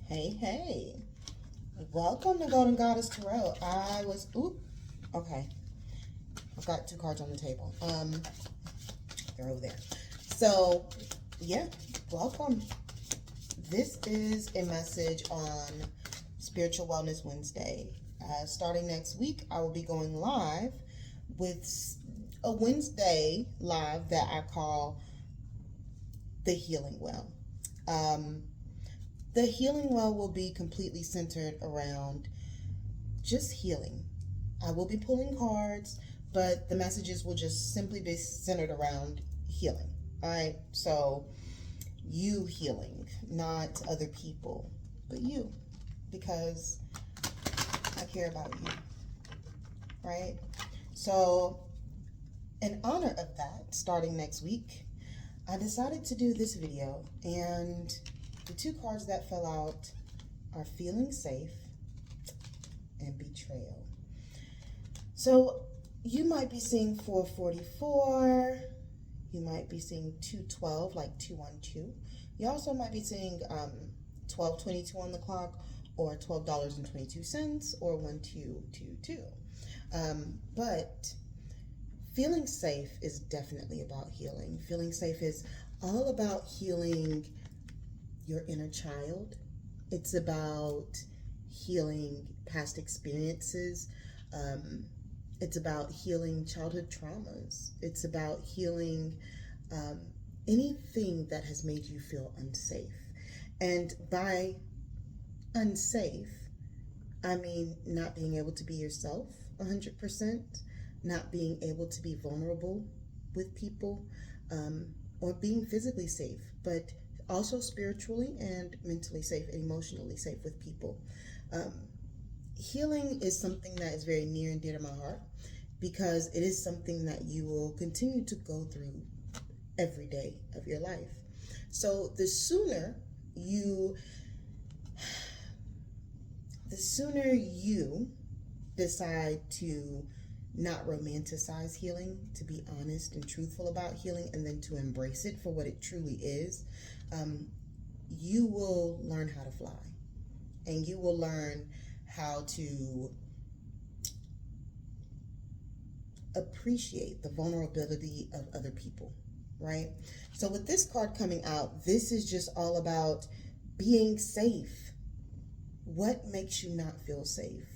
Hey, hey. Welcome to Golden Goddess Tarot. Okay. I've got two cards on the table. They're over there. So, yeah, welcome. This is a message on Spiritual Wellness Wednesday. Starting next week, I will be going live with a Wednesday live that I call The Healing Well. The Healing Well will be completely centered around just healing. I will be pulling cards, but the messages will just simply be centered around healing. All right, so you healing, not other people, but you, because I care about you, right? So, in honor of that, starting next week, I decided to do this video, and the two cards that fell out are Feeling Safe and Betrayal. So you might be seeing 444, you might be seeing 212, like 212. You also might be seeing 1222 on the clock, or $12.22, or 1222. But feeling safe is definitely about healing. Feeling safe is all about healing your inner child. It's about healing past experiences. It's about healing childhood traumas. It's about healing anything that has made you feel unsafe. And by unsafe, I mean not being able to be yourself 100%, not being able to be vulnerable with people, or being physically safe, but also spiritually and mentally safe and emotionally safe with people. Healing is something that is very near and dear to my heart, because it is something that you will continue to go through every day of your life. So the sooner you decide to not romanticize healing, to be honest and truthful about healing, and then to embrace it for what it truly is, you will learn how to fly, and you will learn how to appreciate the vulnerability of other people, right? So with this card coming out, this is just all about being safe. What makes you not feel safe?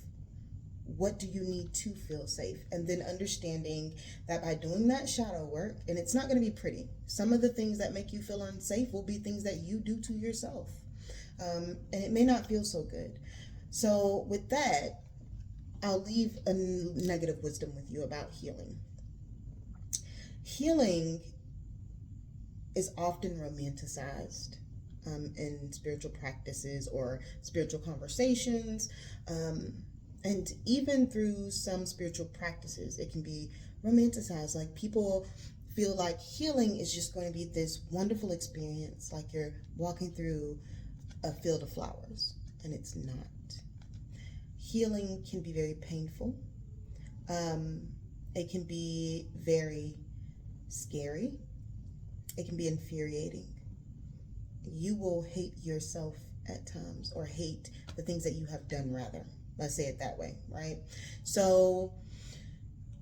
What do you need to feel safe? And then understanding that by doing that shadow work, and it's not going to be pretty. Some of the things that make you feel unsafe will be things that you do to yourself. And it may not feel so good. So with that, I'll leave a negative wisdom with you about healing. Healing is often romanticized in spiritual practices or spiritual conversations. And even through some spiritual practices, it can be romanticized. Like, people feel like healing is just going to be this wonderful experience, like you're walking through a field of flowers, and it's not. Healing can be very painful. It can be very scary. It can be infuriating. You will hate yourself at times, or hate the things that you have done, rather. Let's say it that way, right? So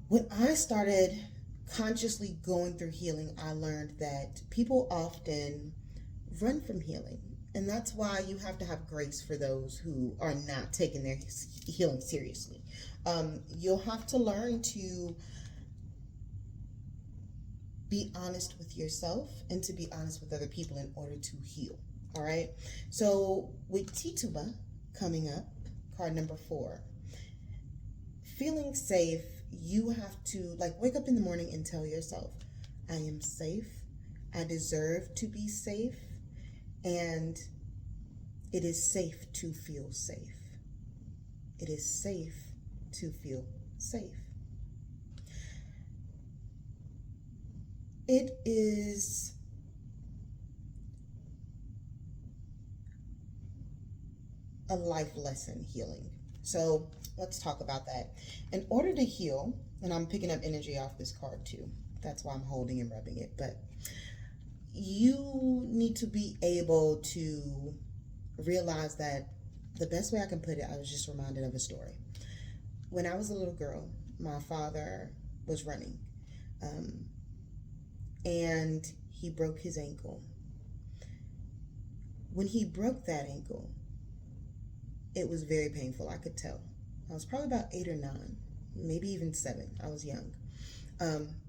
when I started consciously going through healing, I learned that people often run from healing. And that's why you have to have grace for those who are not taking their healing seriously. You'll have to learn to be honest with yourself and to be honest with other people in order to heal. All right. So with Tituba coming up, card number 4, feeling safe, you have to wake up in the morning and tell yourself, I am safe. I deserve to be safe. And it is safe to feel safe. It is safe to feel safe. It is a life lesson, healing. So let's talk about that. In order to heal, and I'm picking up energy off this card too. That's why I'm holding and rubbing it. But you need to be able to realized that the best way I can put it, I was just reminded of a story. When I was a little girl, my father was running, um, and he broke his ankle. When he broke that ankle, it was very painful. I could tell. I was probably about 8 or 9, maybe even 7. I was young.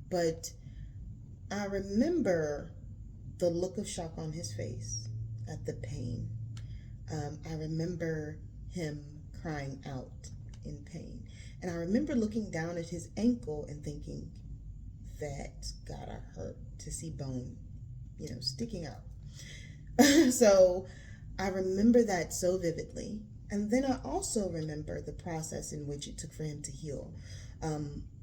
But I remember the look of shock on his face at the pain. I remember him crying out in pain. And I remember looking down at his ankle and thinking, that's gotta hurt to see bone, sticking out. So I remember that so vividly. And then I also remember the process in which it took for him to heal.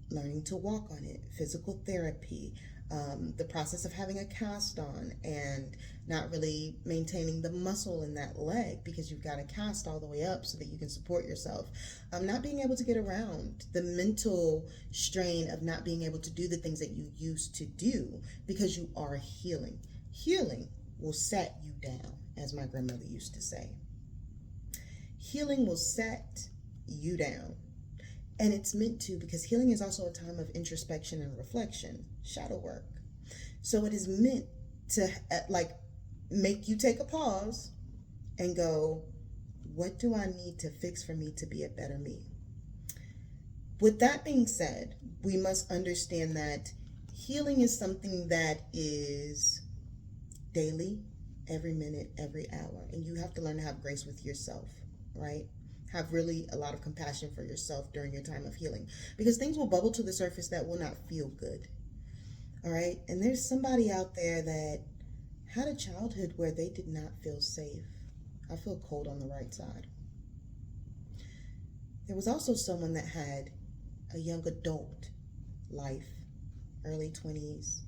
Learning to walk on it, physical therapy, the process of having a cast on and not really maintaining the muscle in that leg because you've got a cast all the way up so that you can support yourself. Not being able to get around, the mental strain of not being able to do the things that you used to do because you are healing. Healing will set you down, as my grandmother used to say. Healing will set you down. And it's meant to, because healing is also a time of introspection and reflection, shadow work. So it is meant to make you take a pause and go, what do I need to fix for me to be a better me? With that being said, we must understand that healing is something that is daily, every minute, every hour. And you have to learn to have grace with yourself, right? Have really a lot of compassion for yourself during your time of healing, because things will bubble to the surface that will not feel good. All right. And there's somebody out there that had a childhood where they did not feel safe. I feel cold on the right side. There was also someone that had a young adult life, early 20s,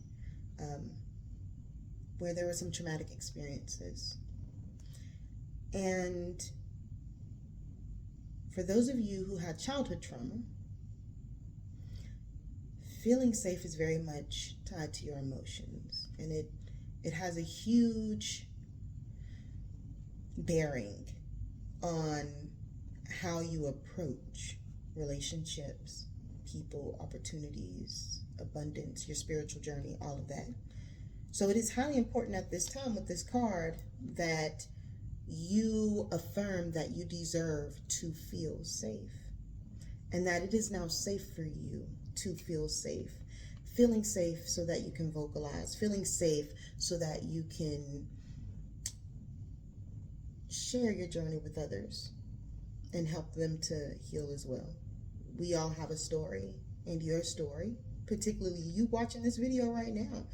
where there were some traumatic experiences. And for those of you who had childhood trauma, feeling safe is very much tied to your emotions, and it has a huge bearing on how you approach relationships, people, opportunities, abundance, your spiritual journey, all of that. So it is highly important at this time with this card that you affirm that you deserve to feel safe, and that it is now safe for you to feel safe. Feeling safe so that you can vocalize, feeling safe so that you can share your journey with others and help them to heal as well. We all have a story, and your story, particularly you watching this video right now,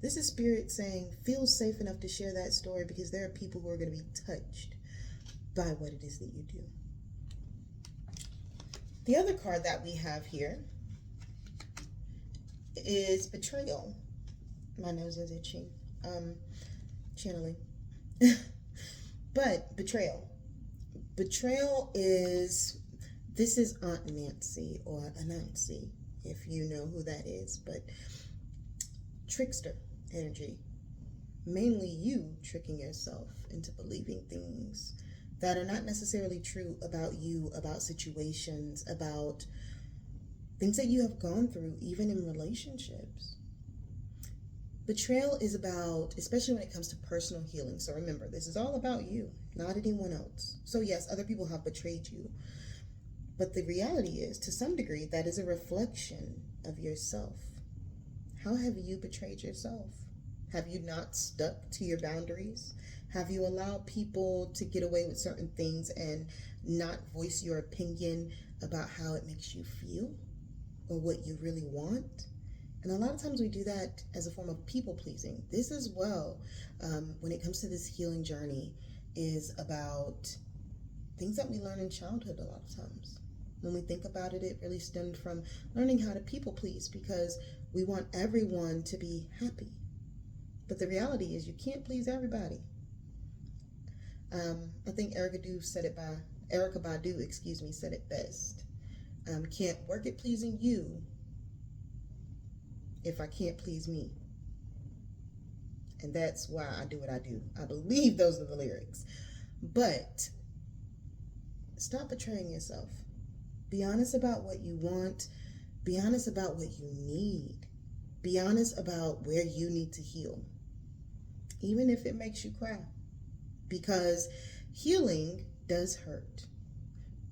this is Spirit saying, feel safe enough to share that story, because there are people who are going to be touched by what it is that you do. The other card that we have here is Betrayal. My nose is itchy. Channeling. But Betrayal. Betrayal is, this is Aunt Nancy or Anansi, if you know who that is, but trickster energy. Mainly you tricking yourself into believing things that are not necessarily true about you, about situations, about things that you have gone through, even in relationships. Betrayal is about, especially when it comes to personal healing. So remember, this is all about you, not anyone else. So yes, other people have betrayed you. But the reality is, to some degree, that is a reflection of yourself. How have you betrayed yourself? Have you not stuck to your boundaries? Have you allowed people to get away with certain things and not voice your opinion about how it makes you feel or what you really want? And a lot of times we do that as a form of people pleasing. This as well, when it comes to this healing journey, is about things that we learn in childhood a lot of times. When we think about it, it really stemmed from learning how to people please, because we want everyone to be happy. But the reality is you can't please everybody. I think Erykah Badu said it best. Can't work at pleasing you if I can't please me. And that's why I do what I do. I believe those are the lyrics. But stop betraying yourself. Be honest about what you want. Be honest about what you need. Be honest about where you need to heal, even if it makes you cry, because healing does hurt.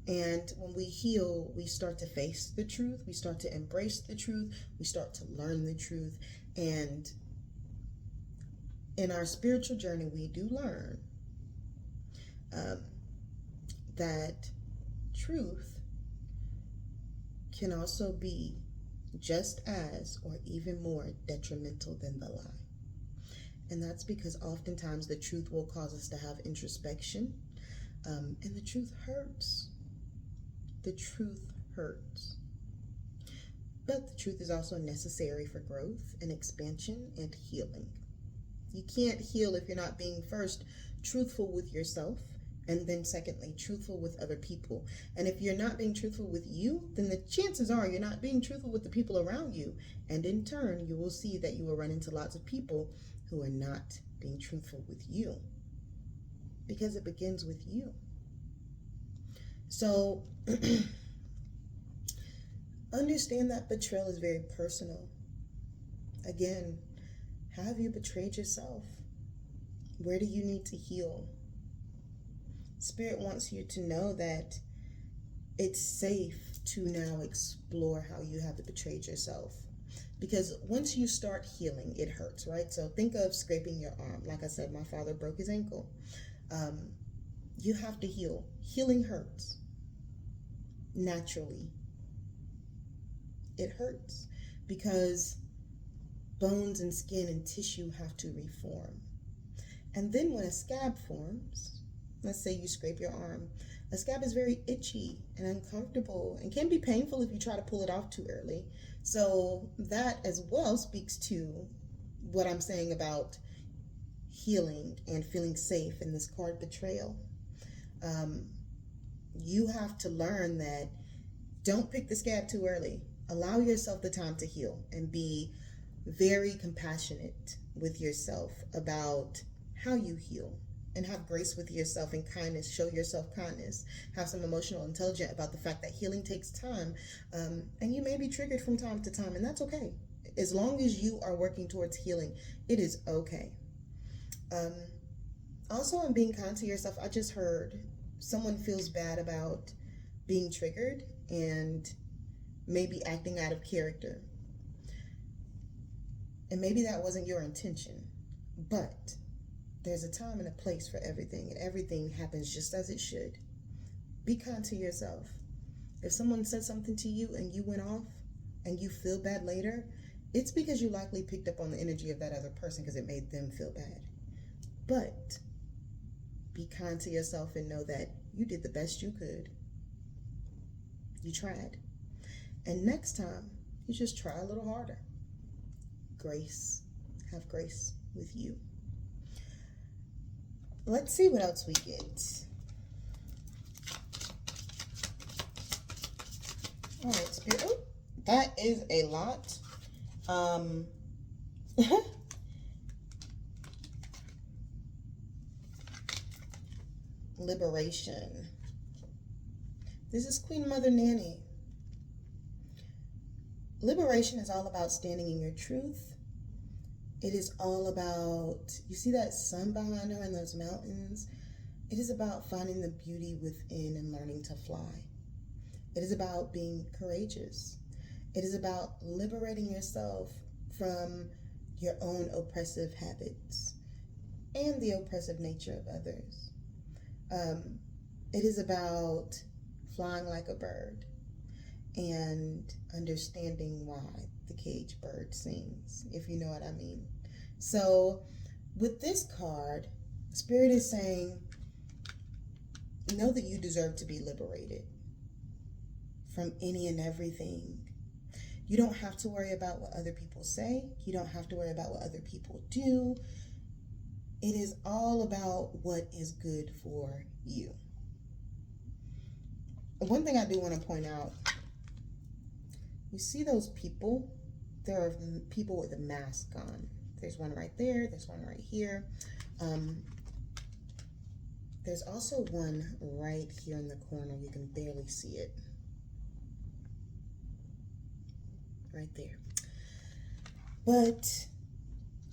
And when we heal, we start to face the truth. We start to embrace the truth. We start to learn the truth. And in our spiritual journey, we do learn that truth can also be just as or even more detrimental than the lie. And that's because oftentimes the truth will cause us to have introspection, and the truth hurts. The truth hurts. But the truth is also necessary for growth and expansion and healing. You can't heal if you're not being first truthful with yourself, and then secondly, truthful with other people. And if you're not being truthful with you, then the chances are you're not being truthful with the people around you. And in turn, you will see that you will run into lots of people who are not being truthful with you, because it begins with you. So understand that betrayal is very personal. Again, have you betrayed yourself? Where do you need to heal? Spirit wants you to know that it's safe to now explore how you have betrayed yourself. Because once you start healing, it hurts, right? So think of scraping your arm. Like I said, my father broke his ankle. You have to heal. Healing hurts. Naturally. It hurts because bones and skin and tissue have to reform. And then when a scab forms, let's say you scrape your arm, a scab is very itchy and uncomfortable and can be painful if you try to pull it off too early. So that as well speaks to what I'm saying about healing and feeling safe in this card betrayal. You have to learn that don't pick the scab too early. Allow yourself the time to heal and be very compassionate with yourself about how you heal, and have grace with yourself and kindness. Show yourself kindness. Have some emotional intelligence about the fact that healing takes time, and you may be triggered from time to time, and that's okay. As long as you are working towards healing, it is okay. Also, in being kind to yourself, I just heard someone feels bad about being triggered and maybe acting out of character. And maybe that wasn't your intention, but there's a time and a place for everything, and everything happens just as it should. Be kind to yourself. If someone said something to you and you went off and you feel bad later, it's because you likely picked up on the energy of that other person because it made them feel bad. But be kind to yourself and know that you did the best you could. You tried. And next time, you just try a little harder. Grace. Have grace with you. Let's see what else we get. All right, Spirit. Oh, that is a lot. Liberation. This is Queen Mother Nanny. Liberation is all about standing in your truth. It is all about, you see that sun behind her in those mountains? It is about finding the beauty within and learning to fly. It is about being courageous. It is about liberating yourself from your own oppressive habits and the oppressive nature of others. It is about flying like a bird and understanding why the cage bird sings, if you know what I mean. So with this card, Spirit is saying, know that you deserve to be liberated from any and everything. You don't have to worry about what other people say. You don't have to worry about what other people do. It is all about what is good for you. One thing I do want to point out, you see those people? There are people with a mask on. There's one right there. There's one right here. There's also one right here in the corner. You can barely see it. Right there. But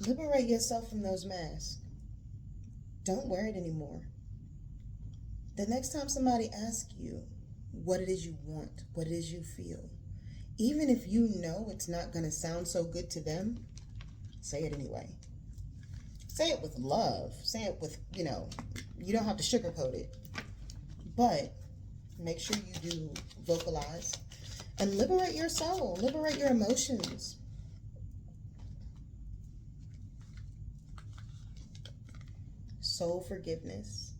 liberate yourself from those masks. Don't wear it anymore. The next time somebody asks you what it is you want, what it is you feel, even if you know it's not going to sound so good to them, say it anyway. Say it with love. Say it with, you don't have to sugarcoat it. But make sure you do vocalize and liberate your soul, liberate your emotions. Soul forgiveness.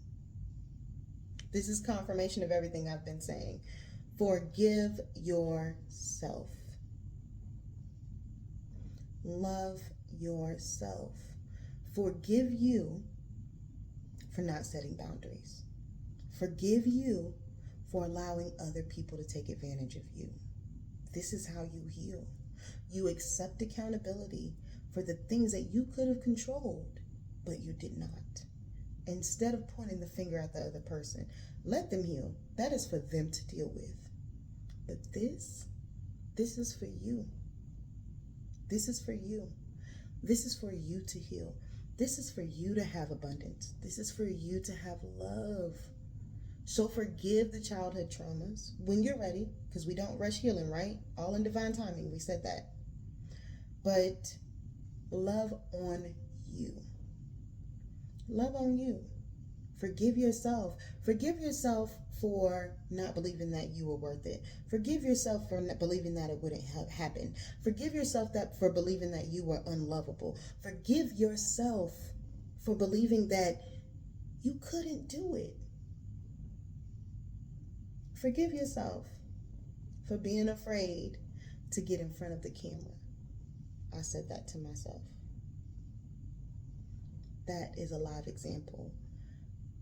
This is confirmation of everything I've been saying. Forgive yourself. Love yourself. Forgive you for not setting boundaries. Forgive you for allowing other people to take advantage of you. This is how you heal. You accept accountability for the things that you could have controlled, but you did not. Instead of pointing the finger at the other person, let them heal. That is for them to deal with. But this is for you. This is for you. This is for you to heal. This is for you to have abundance. This is for you to have love. So forgive the childhood traumas when you're ready, because we don't rush healing, right? All in divine timing, we said that. But love on you. Love on you. Forgive yourself. Forgive yourself for not believing that you were worth it. Forgive yourself for not believing that it wouldn't have happened. Forgive yourself for believing that you were unlovable. Forgive yourself for believing that you couldn't do it. Forgive yourself for being afraid to get in front of the camera. I said that to myself. That is a live example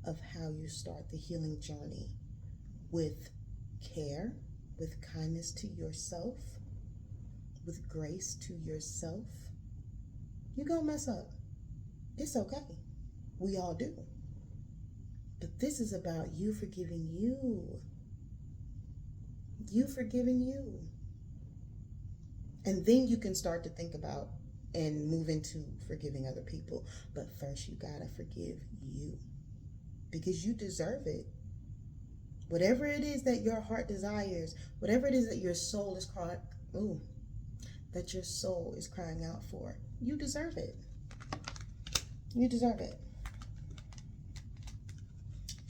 of how you start the healing journey with care, with kindness to yourself, with grace to yourself. You're gonna mess up. It's okay. We all do. But this is about you forgiving you. You forgiving you. And then you can start to think about and move into forgiving other people. But first, you gotta forgive you, because you deserve it. Whatever it is that your heart desires, whatever it is that your soul is crying, out for, you deserve it. You deserve it.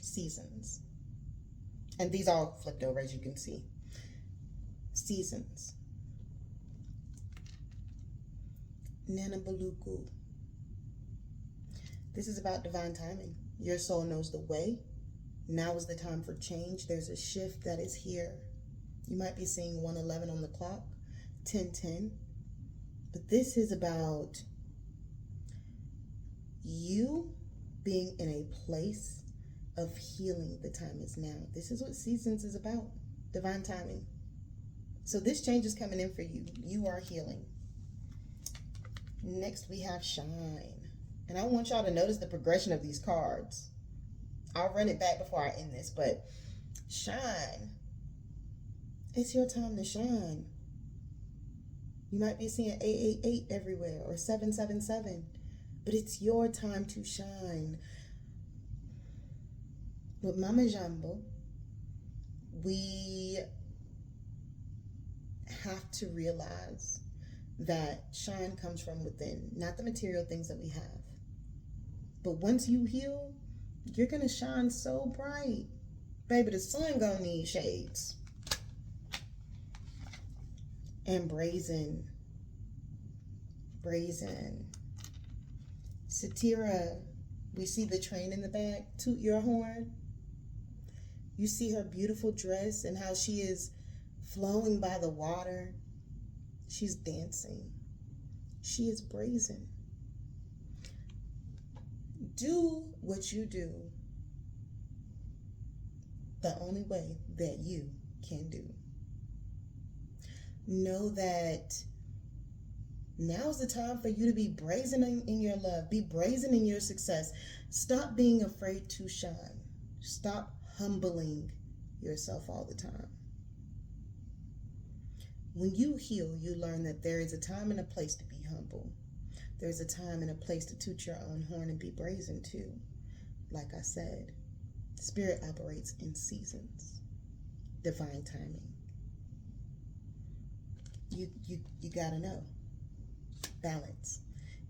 Seasons. And these all flipped over, as you can see. Seasons. Nana Baluku. This is about divine timing. Your soul knows the way. Now is the time for change. There's a shift that is here. You might be seeing 1:11 on the clock, 10:10. But this is about you being in a place of healing. The time is now. This is what seasons is about. Divine timing. So this change is coming in for you. You are healing. Next, we have Shine. And I want y'all to notice the progression of these cards. I'll run it back before I end this, but shine. It's your time to shine. You might be seeing 888 everywhere or 777, but it's your time to shine. With Mama Jambo, we have to realize that shine comes from within, not the material things that we have. But once you heal, you're gonna shine so bright. Baby, the sun gonna need shades. And brazen. Satira, we see the train in the back. Toot your horn. You see her beautiful dress and how she is flowing by the water. She's dancing. She is brazen. Do what you do the only way that you can do. Know that now is the time for you to be brazen in your love. Be brazen in your success. Stop being afraid to shine. Stop humbling yourself all the time. When you heal, you learn that there is a time and a place to be humble. There's a time and a place to toot your own horn and be brazen too. Like I said, spirit operates in seasons, divine timing. You gotta know. Balance.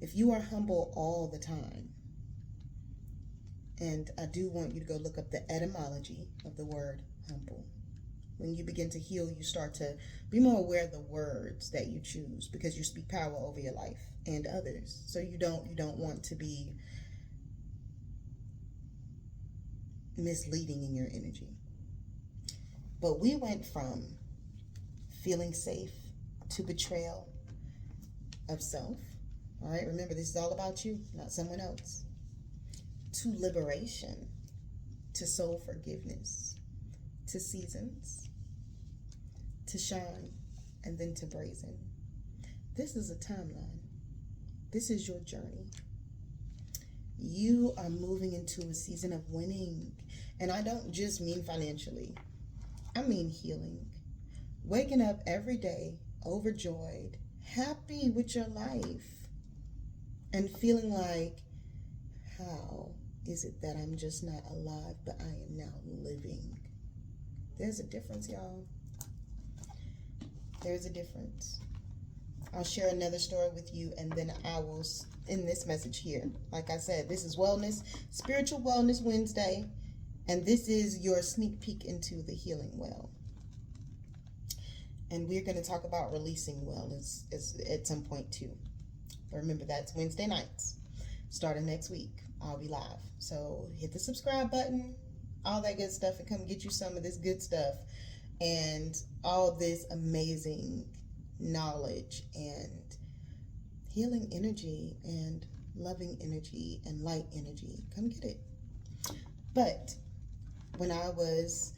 If you are humble all the time, and I do want you to go look up the etymology of the word humble. When you begin to heal, you start to be more aware of the words that you choose, because you speak power over your life and others. So you don't want to be misleading in your energy. But we went from feeling safe to betrayal of self. All right, remember, this is all about you, not someone else. To liberation, to soul forgiveness, to seasons, to shine, and then to brazen. This is a timeline. This is your journey. You are moving into a season of winning. And I don't just mean financially. I mean healing. Waking up every day overjoyed, happy with your life, and feeling like, how is it that I'm just not alive, but I am now living? There's a difference, y'all. There's a difference. I'll share another story with you, and then I will end this message here. Like I said, this is Wellness, Spiritual Wellness Wednesday, and this is your sneak peek into the healing well. And we're going to talk about releasing well at some point too. But remember, that's Wednesday nights. Starting next week, I'll be live. So hit the subscribe button, all that good stuff, and come get you some of this good stuff and all this amazing knowledge and healing energy and loving energy and light energy. Come get it. But when I was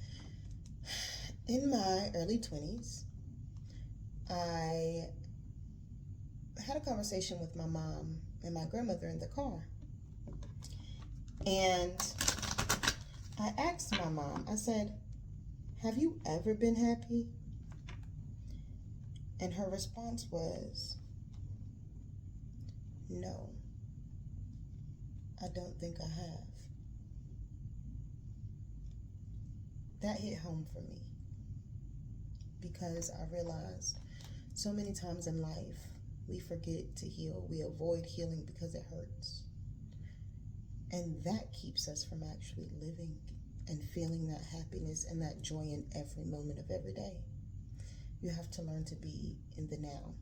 in my early 20s, I had a conversation with my mom and my grandmother in the car. And I asked my mom, I said, have you ever been happy? And her response was, no, I don't think I have. That hit home for me, because I realized so many times in life we forget to heal. We avoid healing because it hurts. And that keeps us from actually living and feeling that happiness and that joy in every moment of every day. You have to learn to be in the now.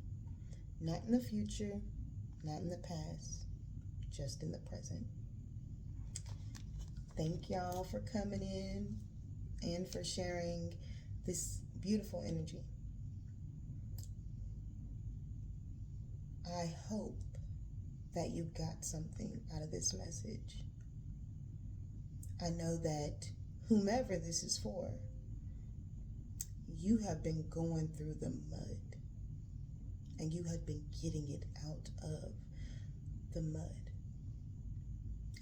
Not in the future, not in the past, just in the present. Thank y'all for coming in and for sharing this beautiful energy. I hope that you got something out of this message. I know that whomever this is for, you have been going through the mud, and you have been getting it out of the mud.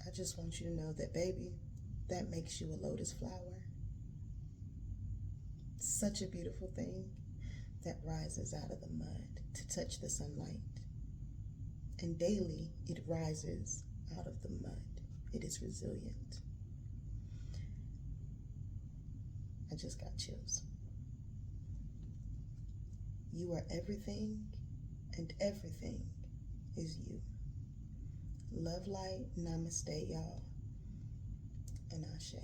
I just want you to know that, baby, that makes you a lotus flower. Such a beautiful thing that rises out of the mud to touch the sunlight. And daily it rises out of the mud. It is resilient. I just got chills. You are everything, and everything is you. Love, light, namaste, y'all, and ashe.